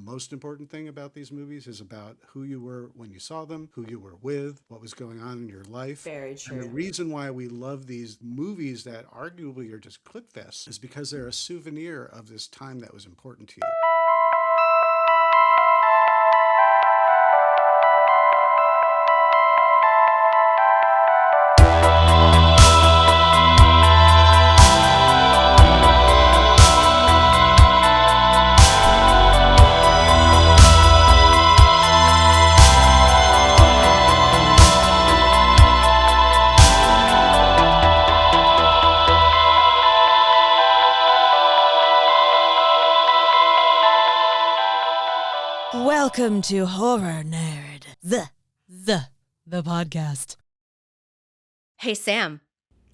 most important thing about these movies is about who you were when you saw them, who you were with, what was going on in your life. Very true. And the reason why we love these movies that arguably are just clip fests is because they're a souvenir of this time that was important to you. Welcome to Horror Nerd, the podcast. Hey, Sam.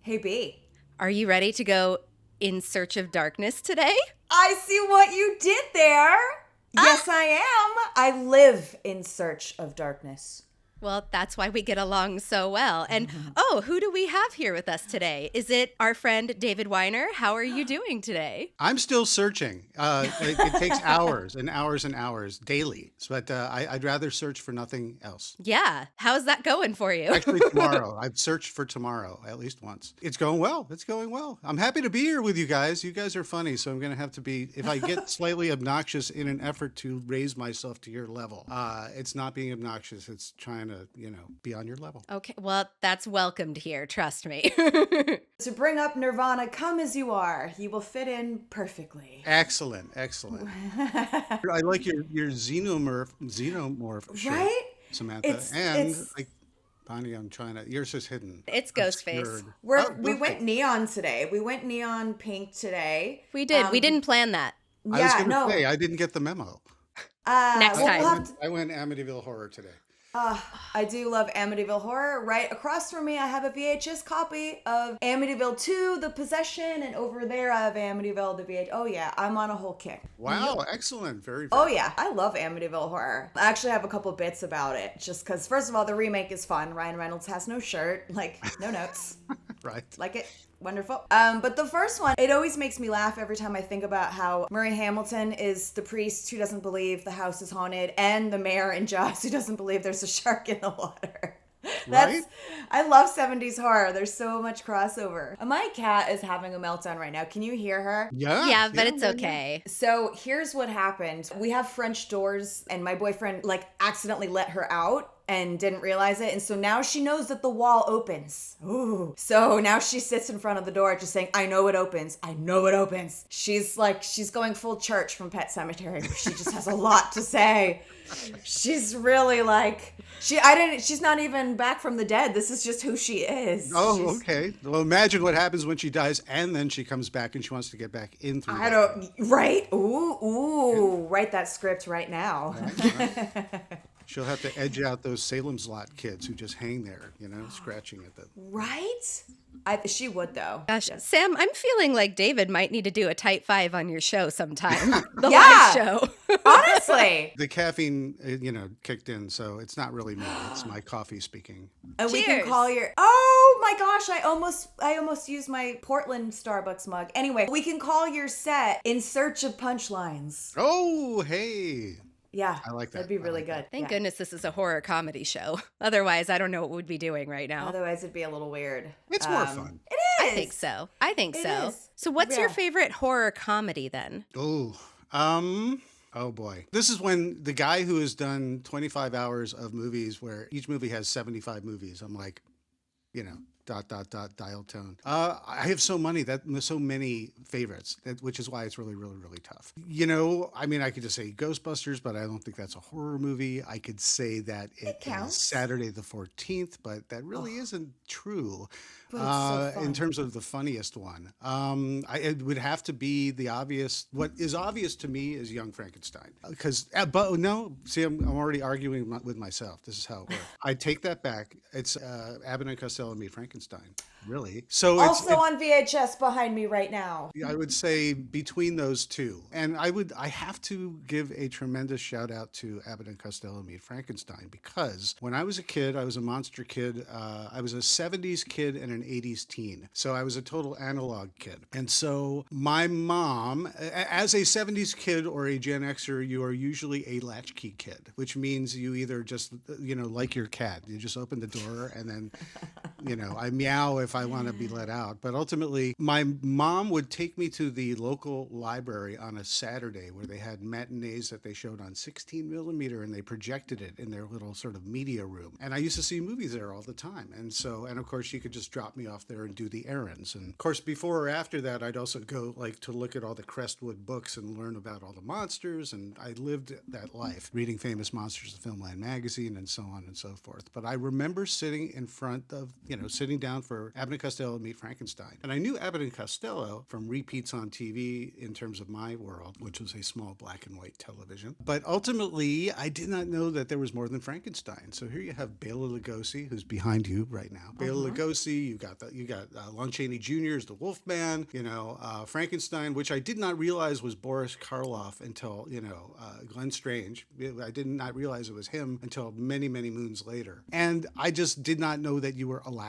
Hey, B. Are you ready to go in search of darkness today? I see what you did there. Yes, I am. I live in search of darkness. Well, that's why we get along so well. And who do we have here with us today? Is it our friend David Weiner? How are you doing today? I'm still searching. It takes hours and hours and hours daily, but I'd rather search for nothing else. Yeah. How's that going for you? Actually, tomorrow. I've searched for tomorrow at least once. It's going well. It's going well. I'm happy to be here with you guys. You guys are funny, so I'm going to have to be, if I get slightly obnoxious in an effort to raise myself to your level, it's not being obnoxious. It's trying to, be on your level. Okay. Well, that's welcomed here. Trust me. To bring up Nirvana, come as you are. You will fit in perfectly. Excellent. I like your xenomorph shirt, Right? Samantha. Bonnie, I'm trying to. Yours is hidden. It's Ghostface. We went neon today. We went neon pink today. We did. We didn't plan that. Yeah, I was going to say, I didn't get the memo. Next time. I went Amityville Horror today. I do love Amityville Horror. Right across from me, I have a VHS copy of Amityville 2, The Possession, and over there I have Amityville, the VHS. Oh yeah, I'm on a whole kick. Wow, excellent. Very, very Oh yeah, I love Amityville Horror. I actually have a couple bits about it, just because, first of all, the remake is fun. Ryan Reynolds has no shirt, no notes. Right. Like it. Wonderful. But the first one, it always makes me laugh every time I think about how Murray Hamilton is the priest who doesn't believe the house is haunted, and the mayor in Jaws who doesn't believe there's a shark in the water. Right? I love 70s horror. There's so much crossover. My cat is having a meltdown right now. Can you hear her? Yeah, but it's okay. So here's what happened. We have French doors, and my boyfriend accidentally let her out and didn't realize it. And so now she knows that the wall opens. Ooh. So now she sits in front of the door just saying, I know it opens. I know it opens. She's going full Church from Pet Sematary. She just has a lot to say. She's really she's not even back from the dead. This is just who she is. Oh, okay. Well, imagine what happens when she dies and then she comes back and she wants to get back in through right? Ooh. Write that script right now. Right. She'll have to edge out those Salem's Lot kids who just hang there, scratching at them. Right? She would, though. Gosh, Sam, I'm feeling like David might need to do a Type 5 on your show sometime. The Yeah. live show. Honestly. The caffeine, kicked in, so it's not really me. It's my coffee speaking. And we Cheers. can call your... Oh my gosh, I almost used my Portland Starbucks mug. Anyway, we can call your set In Search of Punchlines. Oh, hey. Yeah. I like that. That'd be really good. Thank Yeah. goodness this is a horror comedy show. Otherwise, I don't know what we'd be doing right now. Otherwise, it'd be a little weird. It's more fun. It is. I think It so. is. So what's Yeah. your favorite horror comedy then? Oh boy. This is when the guy who has done 25 hours of movies where each movie has 75 movies. I'm like, dial tone. I have so many favorites, which is why it's really, really, really tough. I could just say Ghostbusters, but I don't think that's a horror movie. I could say that it counts. is Saturday the 14th, but that really isn't true. But it's so fun. In terms of the funniest one, it would have to be the obvious. What is obvious to me is Young Frankenstein, but no, see, I'm already arguing with myself. This is how it works. I take that back. It's Abbott and Costello Meet Frankenstein. Really? So Also on VHS behind me right now. I would say between those two. And I have to give a tremendous shout out to Abbott and Costello Meet Frankenstein, because when I was a kid, I was a monster kid. I was a 70s kid and an an 80s teen. So I was a total analog kid. And so my mom, as a 70s kid or a Gen Xer, you are usually a latchkey kid, which means you either just, like your cat, you just open the door and then, I meow if I want to be let out. But ultimately, my mom would take me to the local library on a Saturday where they had matinees that they showed on 16 millimeter and they projected it in their little sort of media room. And I used to see movies there all the time. And of course, she could just drop me off there and do the errands. And of course, before or after that, I'd also go to look at all the Crestwood books and learn about all the monsters. And I lived that life, reading Famous Monsters of Filmland magazine and so on and so forth. But I remember sitting in front of, sitting down for Abbott and Costello Meet Frankenstein. And I knew Abbott and Costello from repeats on TV in terms of my world, which was a small black and white television. But ultimately, I did not know that there was more than Frankenstein. So here you have Bela Lugosi, who's behind you right now. Bela Lugosi, you got Lon Chaney Jr. as the Wolfman, Frankenstein, which I did not realize was Boris Karloff until, Glenn Strange. I did not realize it was him until many, many moons later. And I just did not know that you were allowed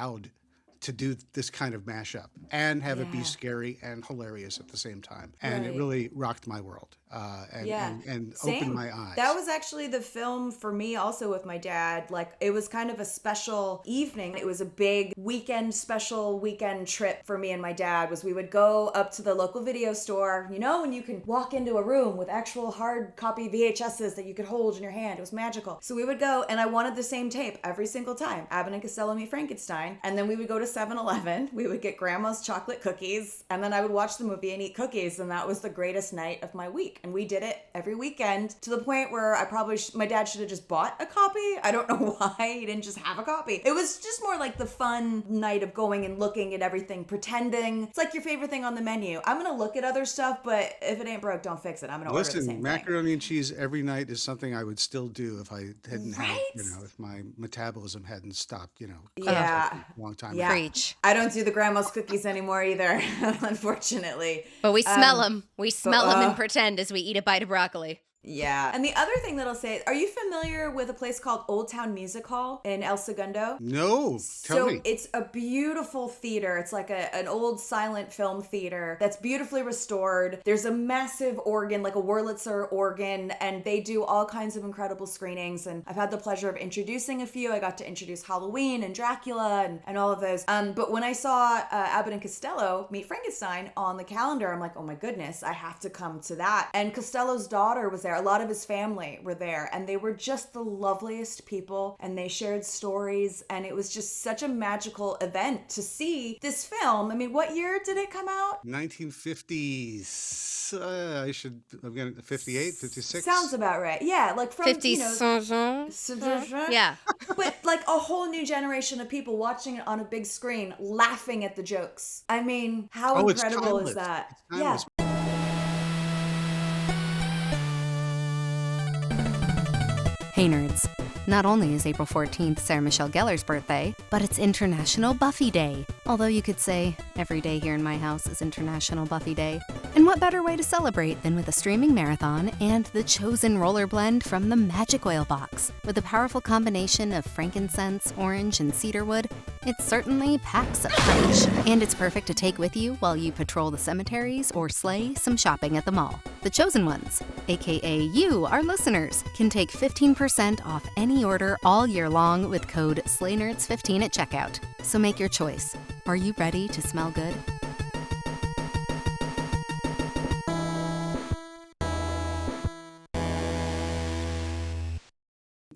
to do this kind of mashup and have it be scary and hilarious at the same time. And it really rocked my world and opened my eyes. That was actually the film for me also with my dad. Like, it was kind of a special evening. It was a big special weekend trip for me and my dad. We would go up to the local video store, when you can walk into a room with actual hard copy VHSs that you could hold in your hand. It was magical. So we would go, and I wanted the same tape every single time. Abbott and Costello Meet Frankenstein. And then we would go to 7-Eleven. We would get grandma's chocolate cookies, and then I would watch the movie and eat cookies, and that was the greatest night of my week. And we did it every weekend to the point where my dad should have just bought a copy. I don't know why he didn't just have a copy. It was just more like the fun night of going and looking at everything, pretending. It's like your favorite thing on the menu. I'm going to look at other stuff, but if it ain't broke, don't fix it. I'm going to order the same thing. Macaroni and cheese every night is something I would still do if I hadn't had, if my metabolism hadn't stopped, a long time ago. Preach. I don't do the grandma's cookies anymore either, unfortunately. But we smell them. We smell them and pretend as we eat a bite of broccoli. Yeah. And the other thing that I'll say, are you familiar with a place called Old Town Music Hall in El Segundo? No. Tell me. It's a beautiful theater. It's like an old silent film theater that's beautifully restored. There's a massive organ, like a Wurlitzer organ, and they do all kinds of incredible screenings. And I've had the pleasure of introducing a few. I got to introduce Halloween and Dracula and all of those. But when I saw Abbott and Costello Meet Frankenstein on the calendar, I'm like, oh my goodness, I have to come to that. And Costello's daughter was there. A lot of his family were there, and they were just the loveliest people, and they shared stories, and it was just such a magical event to see this film. I mean, what year did it come out? 1950s. I'm getting 58, 56. Sounds about right. Yeah, like from 50s. Yeah. But like a whole new generation of people watching it on a big screen, laughing at the jokes. I mean, how incredible is that? Yeah. Hey nerds. Not only is April 14th Sarah Michelle Gellar's birthday, but it's International Buffy Day. Although you could say every day here in my house is International Buffy Day. And what better way to celebrate than with a streaming marathon and the chosen roller blend from the Magic Oil Box. With a powerful combination of frankincense, orange, and cedarwood, it certainly packs a punch. And it's perfect to take with you while you patrol the cemeteries or slay some shopping at the mall. The chosen ones, aka you, our listeners, can take 15% off any order all year long with code SLAYNERDS15 at checkout. So make your choice. Are you ready to smell good?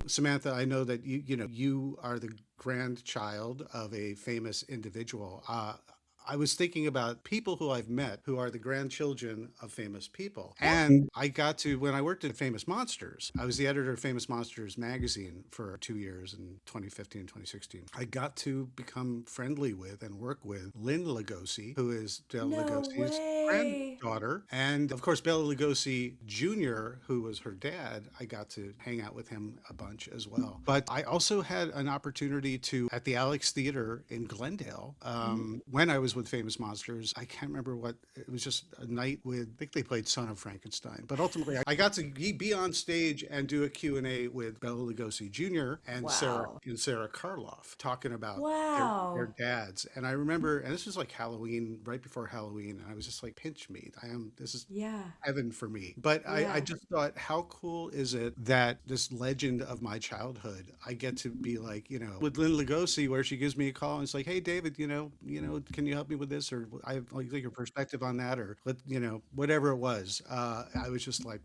Samantha, I know that you are the grandchild of a famous individual. I was thinking about people who I've met who are the grandchildren of famous people. And I got to, when I worked at Famous Monsters, I was the editor of Famous Monsters magazine for 2 years in 2015 and 2016. I got to become friendly with and work with Lynn Lugosi, who is Del Lugosi's granddaughter. And of course, Bela Lugosi Jr., who was her dad, I got to hang out with him a bunch as well. But I also had an opportunity to, at the Alex Theater in Glendale, when I was with Famous Monsters, I can't remember what, it was just a night with, I think they played Son of Frankenstein. But ultimately, I got to be on stage and do a Q&A with Bela Lugosi Jr. and Sarah Karloff talking about their dads. And I remember, and this was like Halloween, right before Halloween, and I was just like, pinch me. This is heaven for me. But I just thought, how cool is it that this legend of my childhood, I get to be like, with Lynn Lugosi, where she gives me a call and it's like, hey, David, can you help me with this? Or I have like your perspective on that, or whatever it was. I was just like,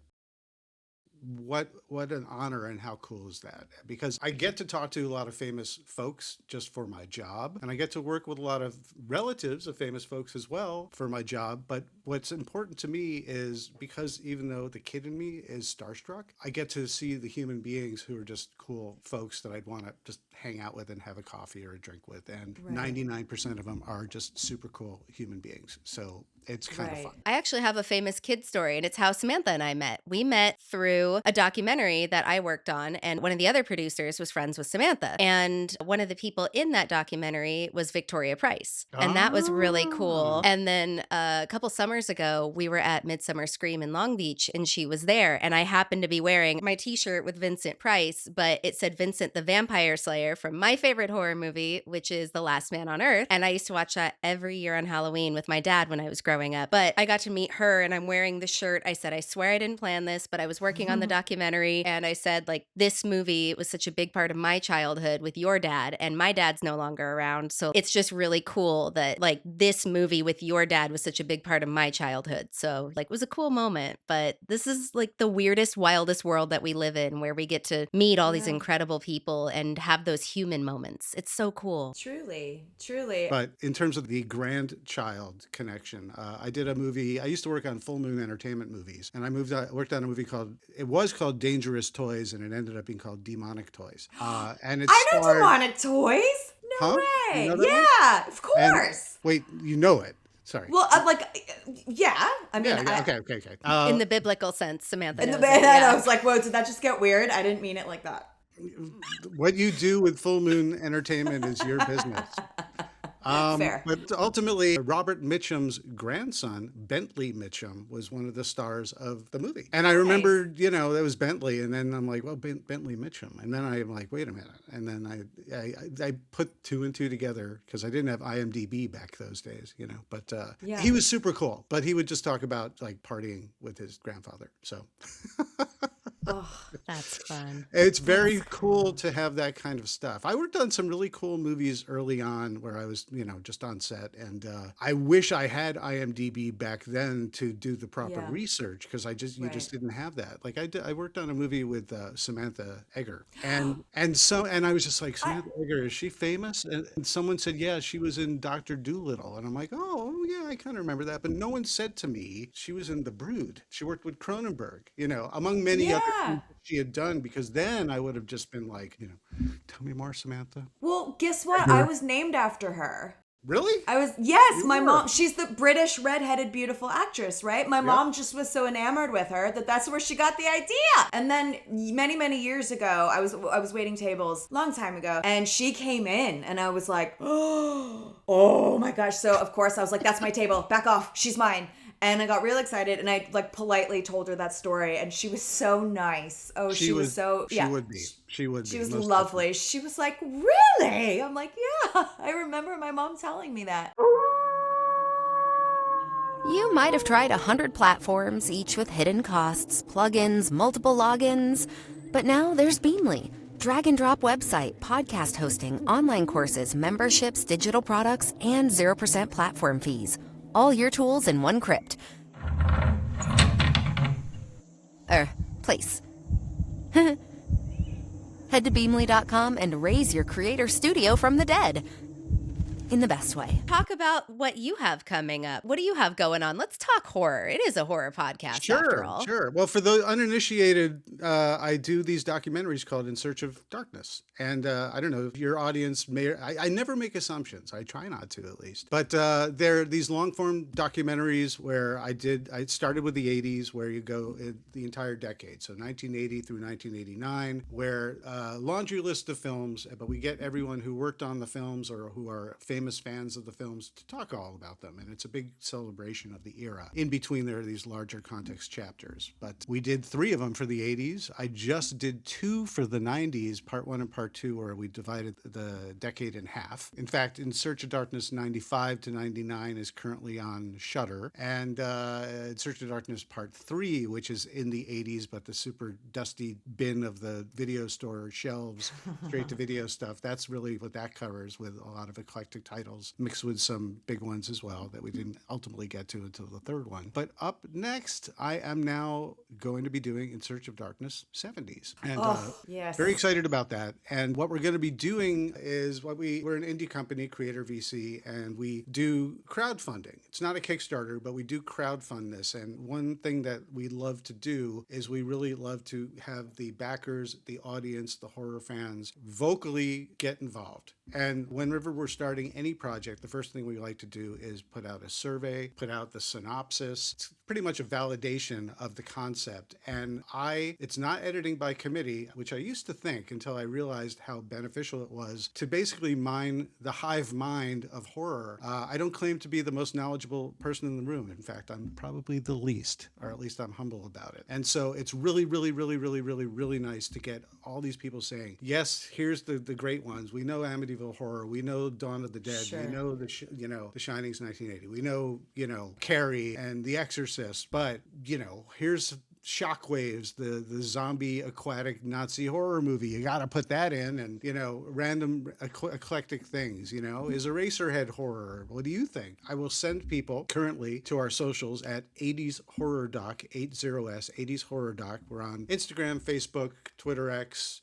what an honor, and how cool is that? Because I get to talk to a lot of famous folks just for my job, and I get to work with a lot of relatives of famous folks as well for my job. But what's important to me is, because even though the kid in me is starstruck, I get to see the human beings who are just cool folks that I'd want to just hang out with and have a coffee or a drink with, and 99% of them are just super cool human beings. So it's kind of fun. I actually have a famous kid story, and it's how Samantha and I met. We met through a documentary that I worked on, and one of the other producers was friends with Samantha. And one of the people in that documentary was Victoria Price. And that was really cool. And then a couple summers ago, we were at Midsummer Scream in Long Beach, and she was there. And I happened to be wearing my t-shirt with Vincent Price, but it said Vincent the Vampire Slayer from my favorite horror movie, which is The Last Man on Earth. And I used to watch that every year on Halloween with my dad when I was growing up. But I got to meet her, and I'm wearing the shirt. I said, I swear I didn't plan this, but I was working on the documentary, and I said, like, this movie was such a big part of my childhood with your dad, and my dad's no longer around. So it's just really cool that, like, this movie with your dad was such a big part of my childhood. So, like, it was a cool moment. But this is, like, the weirdest, wildest world that we live in, where we get to meet all these incredible people and have those human moments. It's so cool. Truly. But in terms of the grandchild connection, I did a movie. I used to work on Full Moon Entertainment movies, and I worked on a movie called Dangerous Toys, and it ended up being called Demonic Toys. And I know Demonic Toys. No way. You know yeah, of course. And, wait, you know it. Sorry. Well, I mean, okay. In the biblical sense, Samantha. In the knows it, I was like, whoa, did that just get weird? I didn't mean it like that. What you do with Full Moon Entertainment is your business. Fair. But ultimately, Robert Mitchum's grandson, Bentley Mitchum, was one of the stars of the movie. And I remember, that was Bentley. And then I'm like, well, Bentley Mitchum. And then I'm like, wait a minute. And then I put two and two together, because I didn't have IMDb back those days, But he was super cool. But he would just talk about, like, partying with his grandfather. So... Oh, that's fun. It's very cool to have that kind of stuff. I worked on some really cool movies early on where I was, just on set. And I wish I had IMDb back then to do the proper research, because you just didn't have that. Like I worked on a movie with Samantha Eggar. And I was just like, Samantha Eggar, is she famous? And someone said, yeah, she was in Dr. Dolittle. And I'm like, oh, yeah, I kind of remember that. But no one said to me she was in The Brood. She worked with Cronenberg, among many other things she had done, because then I would have just been like, tell me more, Samantha. Well, guess what? I was named after her. Really? My mom, she's the British redheaded beautiful actress, right? My mom just was so enamored with her that's where she got the idea. And then many, many years ago, I was waiting tables, long time ago, and she came in and I was like, oh my gosh. So of course I was like, that's my table, back off, she's mine. And I got real excited, and I politely told her that story, and she was so nice. Oh, she was so, yeah. She would be. She was lovely. Definitely. She was like, really? I'm like, yeah. I remember my mom telling me that. You might have tried 100 platforms, each with hidden costs, plugins, multiple logins. But now there's Beamly. Drag and drop website, podcast hosting, online courses, memberships, digital products, and 0% platform fees. All your tools in one crypt. Place. Head to Beamly.com and raise your creator studio from the dead. in the best way. Talk about what you have coming up. What do you have going on? Let's talk horror. It is a horror podcast after all. Sure. Well, for the uninitiated, I do these documentaries called In Search of Darkness. And I don't know if your audience may, I never make assumptions. I try not to, at least. But they're these long form documentaries where I started with the 80s, where you go the entire decade. So 1980 through 1989, where laundry list of films, but we get everyone who worked on the films or who are famous fans of the films to talk all about them. And it's a big celebration of the era. In between, there are these larger context chapters. But we did 3 of them for the 80s. I just did 2 for the 90s, part 1 and part 2, where we divided the decade in half. In fact, In Search of Darkness 95 to 99 is currently on Shudder. And In Search of Darkness part 3, which is in the 80s, but the super dusty bin of the video store shelves, straight to video stuff, that's really what that covers, with a lot of eclectic titles mixed with some big ones as well that we didn't ultimately get to until the 3rd one. But up next, I am now going to be doing In Search of Darkness 70s. And yes. very excited about that. And what we're going to be doing is we're an indie company, Creator VC, and we do crowdfunding. It's not a Kickstarter, but we do crowdfund this. And one thing that we love to do is we really love to have the backers, the audience, the horror fans vocally get involved. And whenever we're starting any project, the first thing we like to do is put out a survey, put out the synopsis. It's pretty much a validation of the concept. And it's not editing by committee, which I used to think until I realized how beneficial it was to basically mine the hive mind of horror. I don't claim to be the most knowledgeable person in the room. In fact, I'm probably the least, or at least I'm humble about it. And so it's really, really, really, really, really, really nice to get all these people saying, yes, here's the great ones. We know Amityville Horror. We know Dawn of the Dead. Sure. We know The Shining's 1980. We know, Carrie and The Exorcist. But, here's Shockwaves, the zombie aquatic Nazi horror movie. You got to put that in, and random eclectic things. Is Eraserhead horror? What do you think? I will send people currently to our socials at 80s Horror Doc, 80s 80s Horror Doc. We're on Instagram, Facebook, Twitter X.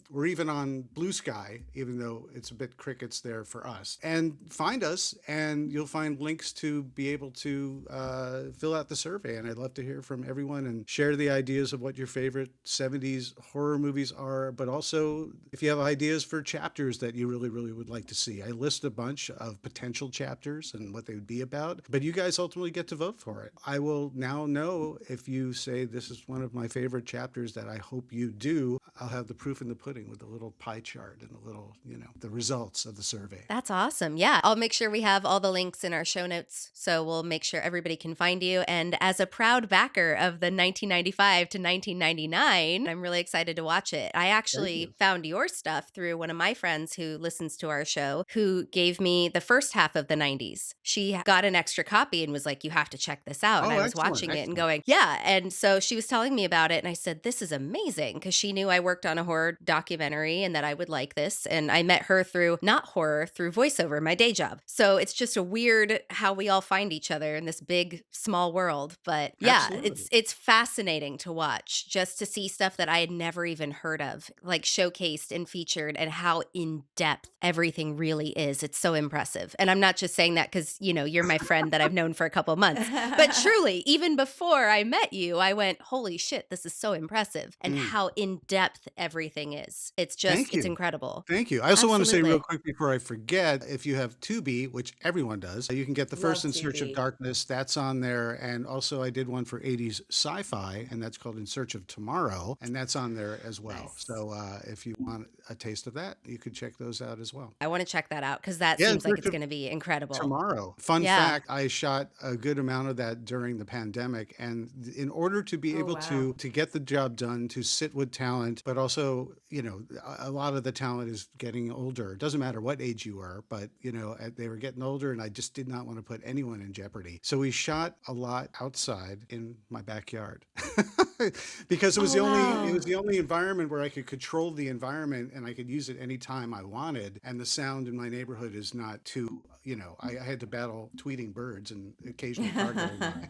We're even on Blue Sky, even though it's a bit crickets there for us. And find us, and you'll find links to be able to fill out the survey. And I'd love to hear from everyone and share the ideas of what your favorite 70s horror movies are, but also if you have ideas for chapters that you really, really would like to see. I list a bunch of potential chapters and what they would be about, but you guys ultimately get to vote for it. I will now know if you say this is one of my favorite chapters that I hope you do. I'll have the proof in the pudding with the little pie chart and the little, the results of the survey. That's awesome. Yeah. I'll make sure we have all the links in our show notes. So we'll make sure everybody can find you. And as a proud backer of the 1995 to 1999, I'm really excited to watch it. I actually found your stuff through one of my friends who listens to our show, who gave me the first half of the 90s. She got an extra copy and was like, you have to check this out. And I was watching it and going, yeah. And so she was telling me about it. And I said, this is amazing, because she knew I worked on a horror documentary and that I would like this. And I met her through not horror, through voiceover, my day job. So it's just a weird how we all find each other in this big, small world. But yeah, it's fascinating to watch, just to see stuff that I had never even heard of, like showcased and featured, and how in depth everything really is. It's so impressive. And I'm not just saying that because, you're my friend that I've known for a couple of months, but truly, even before I met you, I went, holy shit, this is so impressive. And how in depth everything is. It's just, it's incredible. Thank you. I also want to say real quick before I forget, if you have Tubi, which everyone does, you can get the first In Search of Darkness. That's on there. And also I did one for 80s sci-fi, and that's called In Search of Tomorrow. And that's on there as well. Nice. So if you want a taste of that, you could check those out as well. I want to check that out, because that seems like it's going to be incredible. Tomorrow. Fun fact, I shot a good amount of that during the pandemic. And in order to be able to get the job done, to sit with talent, but also, a lot of the talent is getting older. It doesn't matter what age you are, but, they were getting older, and I just did not want to put anyone in jeopardy. So we shot a lot outside in my backyard because it was it was the only environment where I could control the environment, and I could use it anytime I wanted. And the sound in my neighborhood is not too I had to battle tweeting birds and occasionally car going by.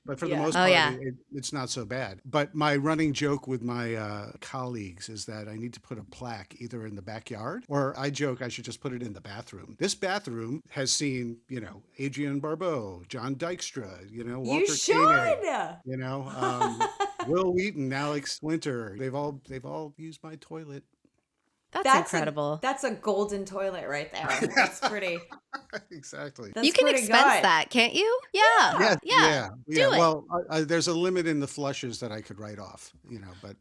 But for the Yeah. most Oh, part, yeah. it's not so bad. But my running joke with my colleagues is that I need to put a plaque either in the backyard, or I joke I should just put it in the bathroom. This bathroom has seen, Adrienne Barbeau, John Dykstra, You Walter should. Koenig, Will Wheaton, Alex Winter. They've all used my toilet. That's incredible. That's a golden toilet right there. That's pretty. Exactly. That's You can pretty expense good. that, can't you? Yeah. Yes, Yeah. yeah. Do it. Well, there's a limit in the flushes that I could write off, but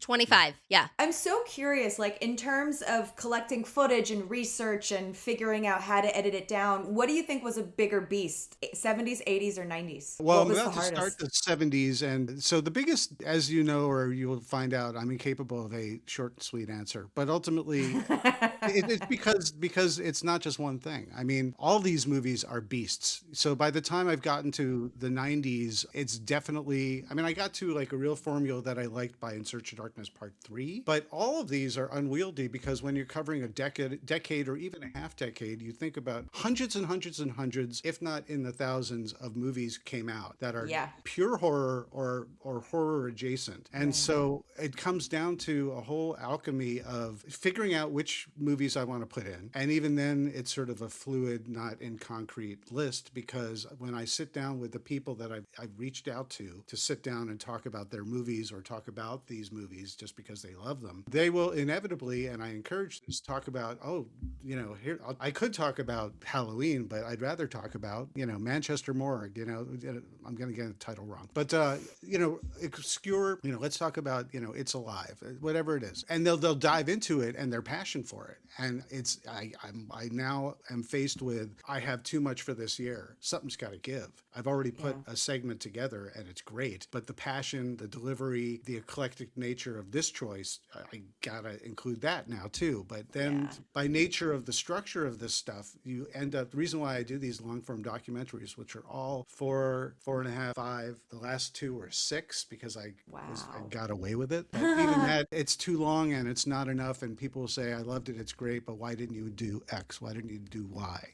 25. Yeah. I'm so curious, like in terms of collecting footage and research and figuring out how to edit it down, what do you think was a bigger beast? 70s, 80s, or 90s? well, What I'm was about the to start hardest? the 70s, and so the biggest, as you know, or you will find out, I'm incapable of a short and sweet answer. But ultimately, it's because it's not just one thing. I mean, all these movies are beasts. So by the time I've gotten to the 90s, it's definitely, I mean, I got to like a real formula that I liked by In Search of Darkness Part 3, but all of these are unwieldy because when you're covering a decade or even a half decade, you think about hundreds and hundreds and hundreds, if not in the thousands of movies came out that are Yeah. pure horror or horror adjacent. And so it comes down to a whole alchemy of figuring out which movies I want to put in. And even then, it's sort of a fluid, not in concrete list, because when I sit down with the people that I've reached out to sit down and talk about their movies or talk about these movies just because they love them, they will inevitably, and I encourage this, talk about, here, I could talk about Halloween, but I'd rather talk about, Manchester Morgue, I'm going to get the title wrong. But, obscure, let's talk about, It's Alive, whatever it is. And they'll dive into it and their passion for it. And I now am faced with, I have too much for this year. Something's got to give. I've already put a segment together and it's great, but the passion, the delivery, the eclectic nature of this choice, I gotta include that now too. But then by nature of the structure of this stuff, you end up, the reason why I do these long form documentaries, which are all 4.5, 5, the last two were 6 because I got away with it. But even that, it's too long and it's not enough. And people will say, I loved it, it's great, but why didn't you do X? Why didn't you do Y?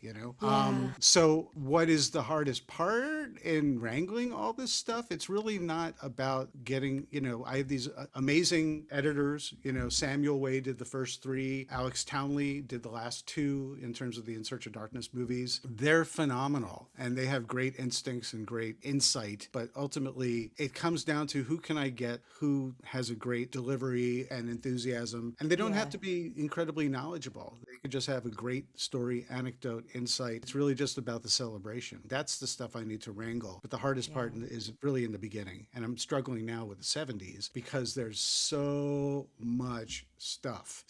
So what is the hardest part in wrangling all this stuff? It's really not about getting, I have these amazing editors, Samuel Way did the first 3, Alex Townley did the last 2 in terms of the In Search of Darkness movies. They're phenomenal and they have great instincts and great insight, but ultimately it comes down to who can I get who has a great delivery and enthusiasm, and they don't have to be incredibly knowledgeable. They could just have a great story, anecdote, insight. It's really just about the celebration. That's the stuff I need to wrangle. But the hardest part is really in the beginning. And I'm struggling now with the 70s because there's so much stuff,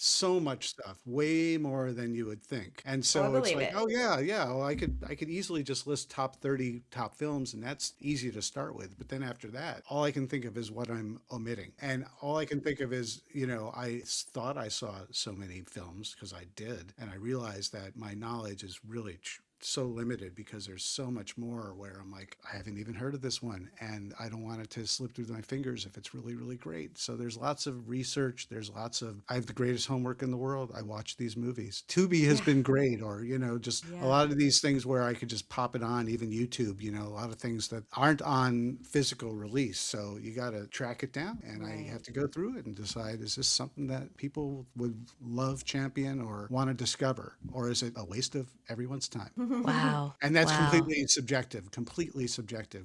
way more than you would think. And so it's like, well, I could easily just list top 30 top films, and that's easy to start with. But then after that, all I can think of is what I'm omitting. And all I can think of is, I thought I saw so many films because I did. And I realized that my knowledge is really so limited because there's so much more where I'm like, I haven't even heard of this one and I don't want it to slip through my fingers if it's really, really great. So there's lots of research. I have the greatest homework in the world. I watch these movies. Tubi has been great, or, just a lot of these things where I could just pop it on, even YouTube, a lot of things that aren't on physical release. So you got to track it down and I have to go through it and decide, is this something that people would love, champion, or want to discover? Or is it a waste of everyone's time? Wow. And that's completely subjective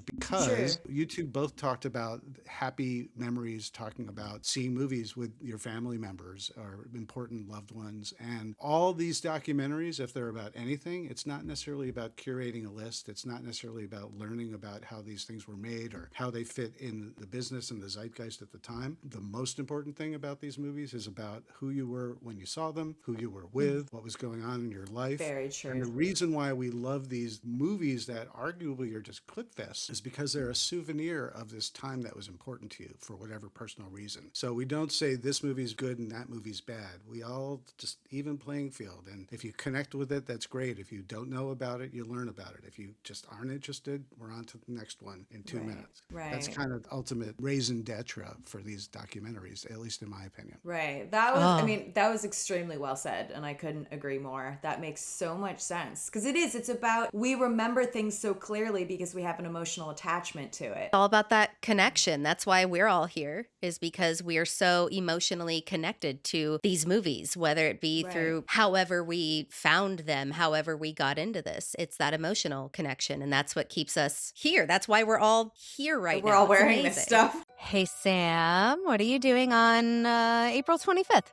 because you two both talked about happy memories, talking about seeing movies with your family members or important loved ones. And all these documentaries, if they're about anything, it's not necessarily about curating a list. It's not necessarily about learning about how these things were made or how they fit in the business and the zeitgeist at the time. The most important thing about these movies is about who you were when you saw them, who you were with, what was going on in your life. Very true. And the reason why we love these movies that arguably are just clip fests is because they're a souvenir of this time that was important to you for whatever personal reason. So we don't say this movie's good and that movie's bad. We all just even playing field. And if you connect with it, that's great. If you don't know about it, you learn about it. If you just aren't interested, we're on to the next one in 2 minutes. Right. That's kind of ultimate raison d'etre for these documentaries, at least in my opinion. Right. That was, that was extremely well said. And I couldn't agree more. That makes so much sense because it is. It's about, we remember things so clearly because we have an emotional attachment to it. All about that connection. That's why we're all here, is because we are so emotionally connected to these movies, whether it be through however we found them, however we got into this. It's that emotional connection. And that's what keeps us here. That's why we're all here right now. We're all It's wearing amazing. this stuff. Hey, Sam, what are you doing on April 25th?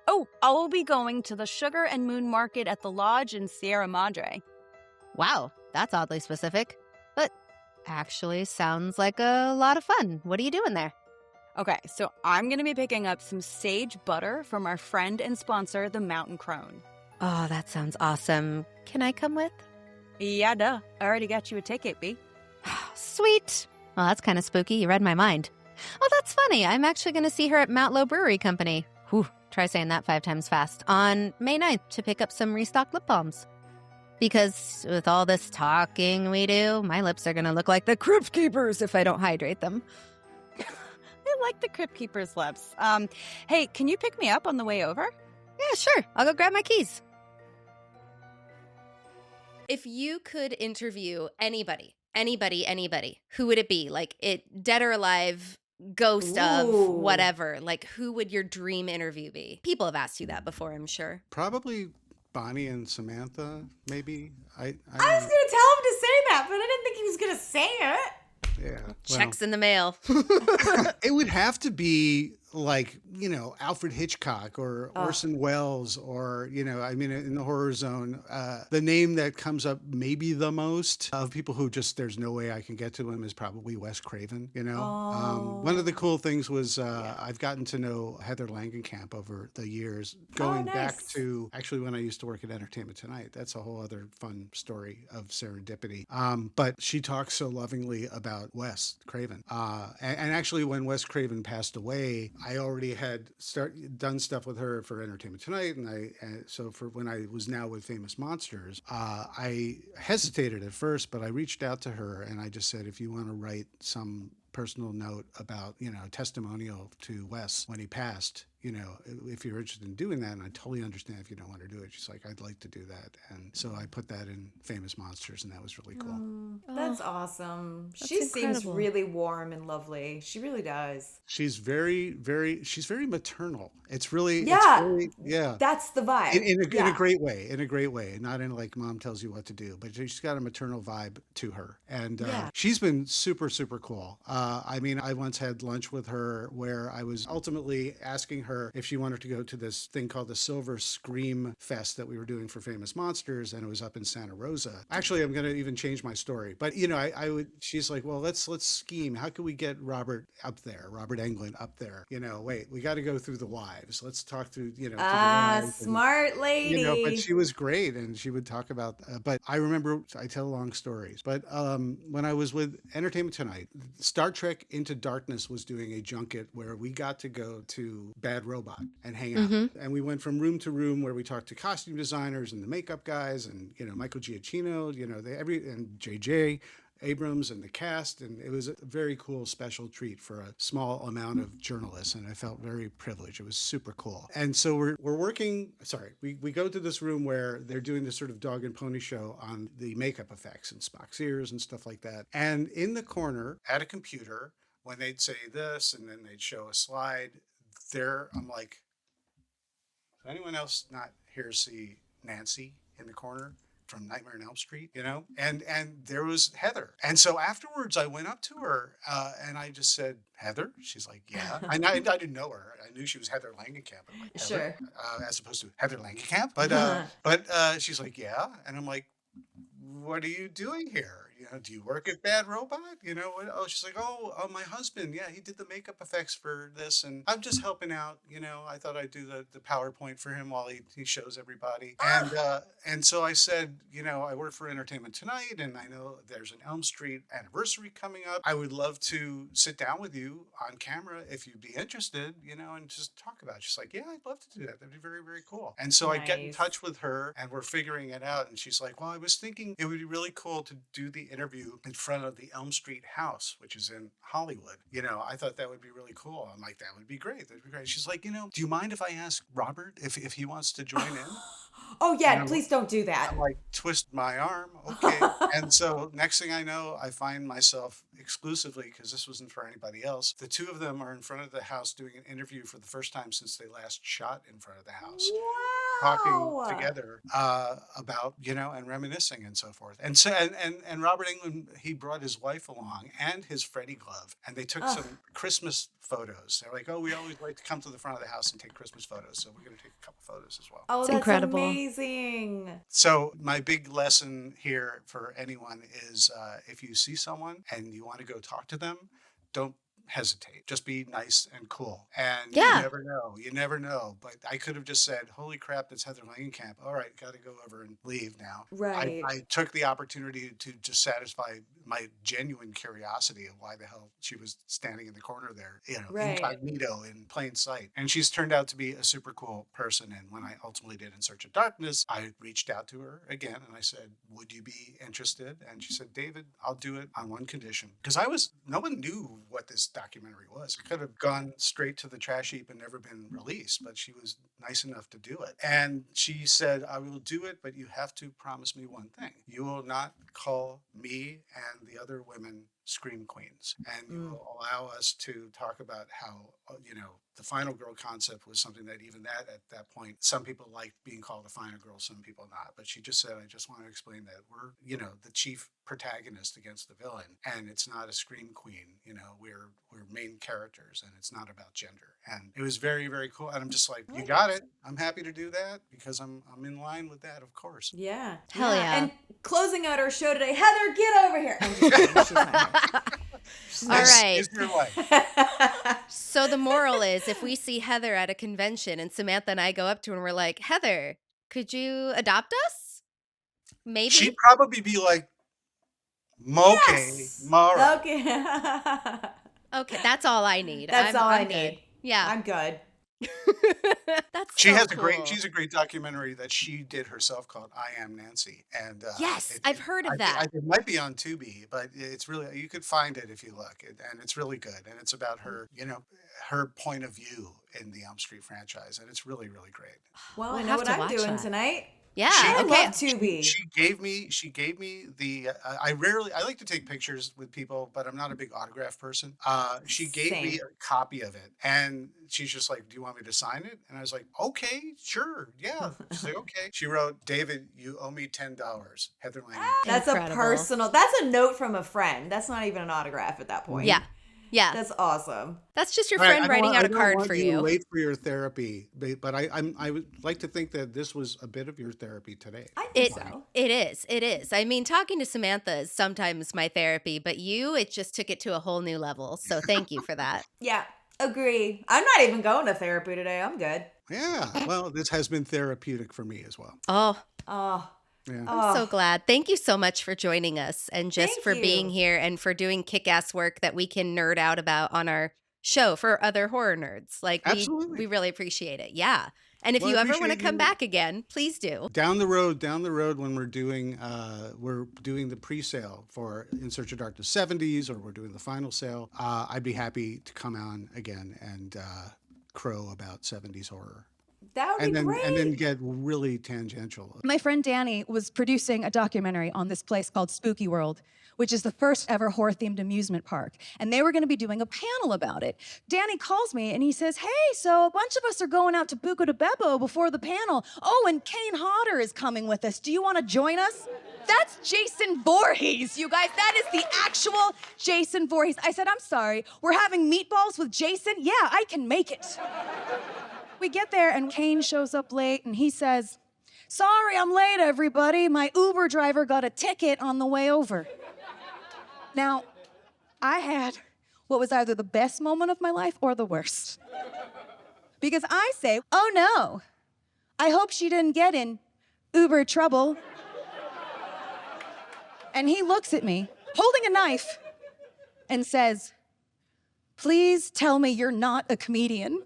Oh, I'll be going to the Sugar and Moon Market at the Lodge in Sierra Madre. Wow, that's oddly specific, but actually sounds like a lot of fun. What are you doing there? Okay, so I'm going to be picking up some sage butter from our friend and sponsor, the Mountain Crone. Oh, that sounds awesome. Can I come with? Yeah, duh. I already got you a ticket, B. Sweet. Well, that's kind of spooky. You read my mind. Oh, that's funny. I'm actually going to see her at Mount Low Brewery Company. Whew, try saying that 5 times fast. On May 9th to pick up some restocked lip balms. Because with all this talking we do, my lips are going to look like the Crypt Keepers if I don't hydrate them. I like the Crypt Keeper's lips. Hey, can you pick me up on the way over? Yeah, sure. I'll go grab my keys. If you could interview anybody, who would it be? Like, it dead or alive, ghost of, whatever. Like, who would your dream interview be? People have asked you that before, I'm sure. Probably Bonnie and Samantha, maybe. I I was going to tell him to say that, but I didn't think he was going to say it. yeah. Checks in the mail. It would have to be like, Alfred Hitchcock or Orson Welles or, I mean, in the horror zone, the name that comes up maybe the most of people who just, there's no way I can get to him is probably Wes Craven, One of the cool things was I've gotten to know Heather Langenkamp over the years, going back to actually when I used to work at Entertainment Tonight. That's a whole other fun story of serendipity. But she talks so lovingly about Wes Craven. And actually when Wes Craven passed away, I already had done stuff with her for Entertainment Tonight, and so for when I was now with Famous Monsters, I hesitated at first, but I reached out to her and I just said, if you want to write some personal note about, testimonial to Wes when he passed, if you're interested in doing that, and I totally understand if you don't want to do it. She's like, I'd like to do that. And so I put that in Famous Monsters, and that was really cool. That's awesome. That's She seems incredible. really warm and lovely. She really does. She's very maternal. It's really, Yeah. That's the vibe. In a great way, not in like mom tells you what to do, but she's got a maternal vibe to her. And she's been super, super cool. I mean, I once had lunch with her where I was ultimately asking her if she wanted to go to this thing called the Silver Scream Fest that we were doing for Famous Monsters, and it was up in Santa Rosa. Actually, I'm going to even change my story. But, she's like, well, let's scheme. How can we get Robert Englund up there? Wait, we got to go through the wives. Let's talk through, through the wives. Smart lady. But she was great, and she would talk about, but I remember, I tell long stories, but when I was with Entertainment Tonight, Star Trek Into Darkness was doing a junket where we got to go to Bad Robot and hang out. And we went from room to room where we talked to costume designers and the makeup guys and, Michael Giacchino, and JJ Abrams and the cast, and it was a very cool special treat for a small amount of journalists, and I felt very privileged. It was super cool. And so we're working, we go to this room where they're doing this sort of dog and pony show on the makeup effects and Spock's ears and stuff like that. And in the corner at a computer, when they'd say this and then they'd show a slide, I'm like, does anyone else not here see Nancy in the corner from Nightmare on Elm Street, and there was Heather. And so afterwards I went up to her and I just said, Heather? She's like, yeah. I didn't know her. I knew she was Heather Langenkamp. I'm like, Heather? Sure. As opposed to Heather Langenkamp. But she's like, yeah. And I'm like, what are you doing here? Do you work at Bad Robot? Oh, she's like, oh, my husband. Yeah, he did the makeup effects for this. And I'm just helping out. I thought I'd do the PowerPoint for him while he shows everybody. And so I said, I work for Entertainment Tonight, and I know there's an Elm Street anniversary coming up. I would love to sit down with you on camera if you'd be interested, and just talk about it. She's like, yeah, I'd love to do that. That'd be very, very cool. And so I get in touch with her, and we're figuring it out. And she's like, well, I was thinking it would be really cool to do the interview in front of the Elm Street house, which is in Hollywood. I thought that would be really cool. I'm like, that would be great. That'd be great. She's like, do you mind if I ask Robert if he wants to join in? Oh yeah, And I'm please don't do that. I'm like, twist my arm, okay. And so next thing I know, I find myself exclusively, because this wasn't for anybody else, the two of them are in front of the house doing an interview for the first time since they last shot in front of the house, talking Wow. together about, and reminiscing and so forth. And so and Robert Englund, he brought his wife along and his Freddie glove, and they took some Christmas photos. They're like, oh, we always like to come to the front of the house and take Christmas photos, so we're going to take a couple photos as well. Oh, It's that's incredible. amazing. So my big lesson here for anyone is if you see someone and you want to go talk to them, don't hesitate. Just be nice and cool. And Yeah. you never know. But I could have just said, holy crap, that's Heather Langenkamp. All right, got to go over and leave now. Right. I took the opportunity to just satisfy my genuine curiosity of why the hell she was standing in the corner there, Right. incognito in plain sight. And she's turned out to be a super cool person. And when I ultimately did In Search of Darkness, I reached out to her again and I said, would you be interested? And she said, David, I'll do it on one condition. Because no one knew what this documentary was. It could have gone straight to the trash heap and never been released, but she was nice enough to do it. And she said, I will do it, but you have to promise me one thing. You will not call me and the other women scream queens, and you will allow us to talk about how the final girl concept was something that even at that point some people liked being called a final girl, some people not. But she just said, I just want to explain that we're the chief protagonist against the villain, and it's not a scream queen. We're main characters, and it's not about gender. And it was very, very cool. And I'm just like, you got it. I'm happy to do that because I'm in line with that, of course. Yeah. Hell yeah. And closing out our show today, Heather, get over here. I'm just kidding. She's not here. All right. Is your life. So the moral is, if we see Heather at a convention and Samantha and I go up to her and we're like, Heather, could you adopt us? Maybe. She'd probably be like, okay, Yes. Mara. Okay. Okay, that's all I need. That's all I good. need. Yeah. I'm good. That's She so has cool. she's a great documentary that she did herself called I Am Nancy. And Yes, I've heard of that. It might be on Tubi, but it's really, you could find it if you look, and it's really good. And it's about her, her point of view in the Elm Street franchise. And it's really, really great. Well, We'll I know have what to I'm watch doing that. tonight. Yeah. I Okay. love Tubi. She gave me the I like to take pictures with people, but I'm not a big autograph person. She gave me Same. a copy of it, and she's just like, do you want me to sign it? And I was like, okay, sure, yeah. She's like, okay. She wrote, David, you owe me $10. Heather Langenkamp. That's Incredible. that's a note from a friend. That's not even an autograph at that point. Yeah. Yeah. That's awesome. That's just your All right, friend I don't writing want- out I a don't card want for you you. late for your therapy, but I would like to think that this was a bit of your therapy today. I think It so. it is. It is. I mean, talking to Samantha is sometimes my therapy, but it just took it to a whole new level. So thank you for that. Yeah, agree. I'm not even going to therapy today. I'm good. Yeah, well, this has been therapeutic for me as well. Oh, Oh, Yeah. I'm so glad. Thank you so much for joining us and just Thank for being you. here and for doing kick-ass work that we can nerd out about on our show for other horror nerds. Like Absolutely. we really appreciate it. Yeah. And if Well, you I ever want to appreciate come you- back again, please do. Down the road when we're doing the pre-sale for In Search of Darkness 70s, or we're doing the final sale, I'd be happy to come on again and crow about 70s horror. that would be great. And then get really tangential. My friend Danny was producing a documentary on this place called Spooky World, which is the first ever horror-themed amusement park. And they were going to be doing a panel about it. Danny calls me and he says, hey, so a bunch of us are going out to Buco de Beppo before the panel. Oh, and Kane Hodder is coming with us. Do you want to join us? That's Jason Voorhees, you guys. That is the actual Jason Voorhees. I said, I'm sorry, we're having meatballs with Jason? Yeah, I can make it. We get there and Kane shows up late and he says, sorry, I'm late, everybody. My Uber driver got a ticket on the way over. Now, I had what was either the best moment of my life or the worst. Because I say, oh no, I hope she didn't get in Uber trouble. And he looks at me, holding a knife, and says, please tell me you're not a comedian.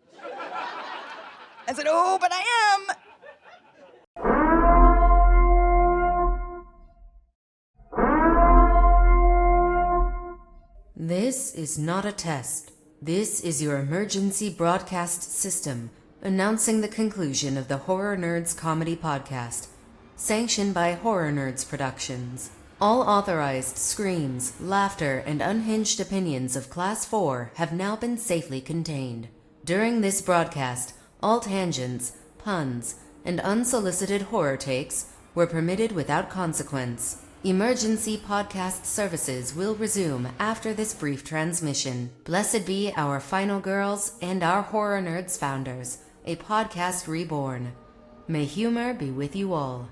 I said, oh, but I am. This is not a test. This is your emergency broadcast system. Announcing the conclusion of the Horror Nerds Comedy Podcast, sanctioned by Horror Nerds Productions. All authorized screams, laughter, and unhinged opinions of Class 4 have now been safely contained. During this broadcast, all tangents, puns, and unsolicited horror takes were permitted without consequence. Emergency podcast services will resume after this brief transmission. Blessed be our final girls and our Horror Nerds founders, a podcast reborn. May humor be with you all.